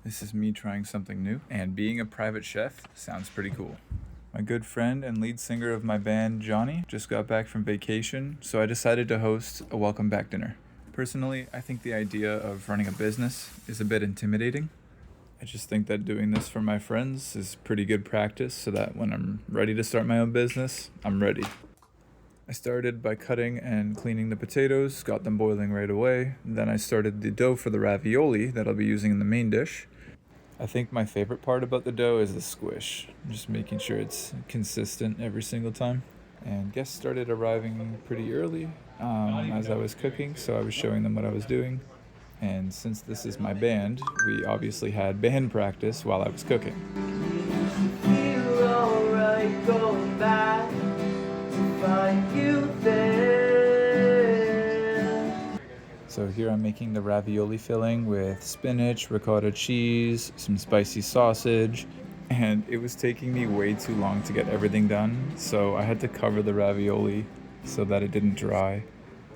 This is me trying something new, and being a private chef sounds pretty cool. My good friend and lead singer of my band, Johnny, just got back from vacation, so I decided to host a welcome back dinner. Personally, I think the idea of running a business is a bit intimidating. I just think that doing this for my friends is pretty good practice so that when I'm ready to start my own business, I'm ready. I started by cutting and cleaning the potatoes, got them boiling right away. Then I started the dough for the ravioli that I'll be using in the main dish. I think my favorite part about the dough is the squish, just making sure it's consistent every single time. And guests started arriving pretty early as I was cooking, so I was showing them what I was doing. And since this is my band, we obviously had band practice while I was cooking. Feel alright going back to find you there. So here I'm making the ravioli filling with spinach, ricotta cheese, some spicy sausage, and it was taking me way too long to get everything done, so I had to cover the ravioli so that it didn't dry.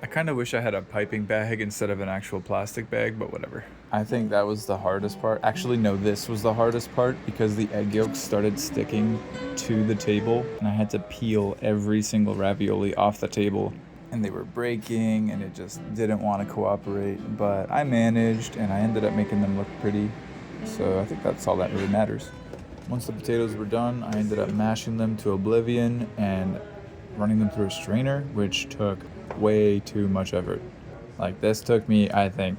I kind of wish I had a piping bag instead of an actual plastic bag, but whatever. I think that was the hardest part. Actually, no, this was the hardest part because the egg yolks started sticking to the table, and I had to peel every single ravioli off the table. And they were breaking, and it just didn't want to cooperate. But I managed, and I ended up making them look pretty. So I think that's all that really matters. Once the potatoes were done, I ended up mashing them to oblivion and running them through a strainer, which took way too much effort. Like, this took me, I think,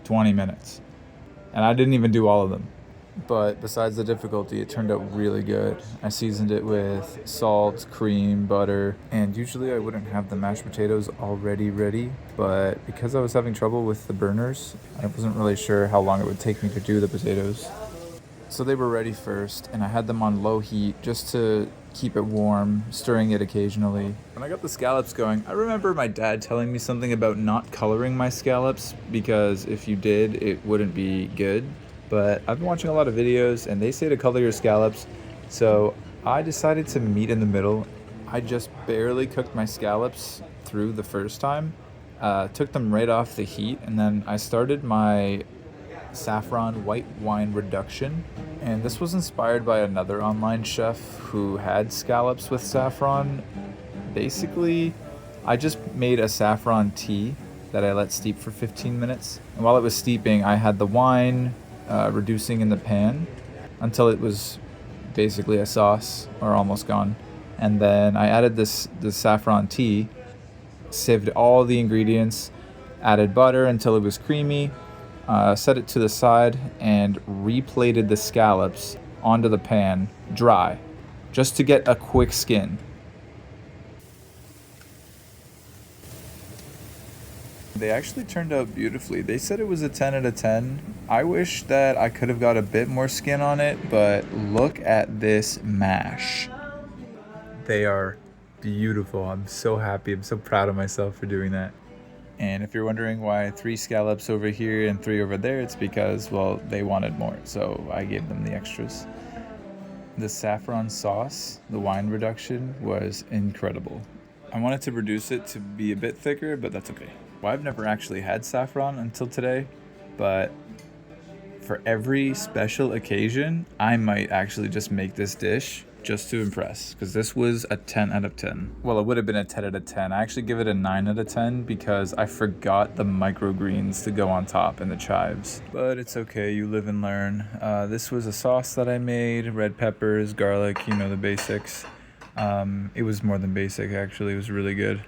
20 minutes. And I didn't even do all of them. But besides the difficulty, it turned out really good. I seasoned it with salt, cream, butter, and usually I wouldn't have the mashed potatoes already ready, but because I was having trouble with the burners, I wasn't really sure how long it would take me to do the potatoes. So they were ready first, and I had them on low heat just to keep it warm, stirring it occasionally. When I got the scallops going, I remember my dad telling me something about not coloring my scallops because if you did, it wouldn't be good. But I've been watching a lot of videos and they say to color your scallops, so I decided to meet in the middle. I just barely cooked my scallops through the first time, took them right off the heat, and then I started my saffron white wine reduction. And this was inspired by another online chef who had scallops with saffron. Basically, I just made a saffron tea that I let steep for 15 minutes. And while it was steeping, I had the wine reducing in the pan until it was basically a sauce or almost gone. And then I added the saffron tea, sieved all the ingredients, added butter until it was creamy, set it to the side, and replated the scallops onto the pan dry, just to get a quick skin. They actually turned out beautifully. They said it was a 10 out of 10. I wish that I could have got a bit more skin on it, but look at this mash. They are beautiful. I'm so happy. I'm so proud of myself for doing that. And if you're wondering why 3 scallops over here and 3 over there, it's because, well, they wanted more, so I gave them the extras. The saffron sauce, the wine reduction, was incredible. I wanted to reduce it to be a bit thicker, but that's okay. Well, I've never actually had saffron until today, but for every special occasion, I might actually just make this dish just to impress, because this was a 10 out of 10. Well, it would have been a 10 out of 10. I actually give it a 9 out of 10 because I forgot the microgreens to go on top and the chives. But it's okay, you live and learn. This was a sauce that I made, red peppers, garlic, you know, the basics. It was more than basic, actually. It was really good.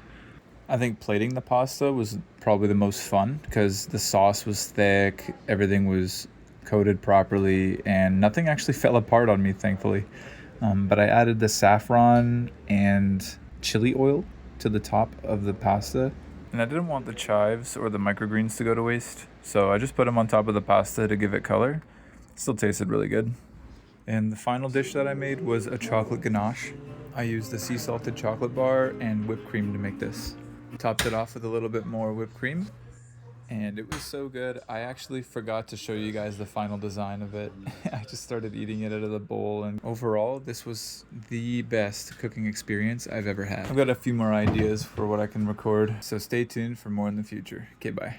I think plating the pasta was probably the most fun because the sauce was thick, everything was coated properly, and nothing actually fell apart on me, thankfully. But I added the saffron and chili oil to the top of the pasta. And I didn't want the chives or the microgreens to go to waste, so I just put them on top of the pasta to give it color. Still tasted really good. And the final dish that I made was a chocolate ganache. I used a sea salted chocolate bar and whipped cream to make this. Topped it off with a little bit more whipped cream, and it was so good. I actually forgot to show you guys the final design of it. I just started eating it out of the bowl, and overall, this was the best cooking experience I've ever had. I've got a few more ideas for what I can record, so stay tuned for more in the future. Okay, bye.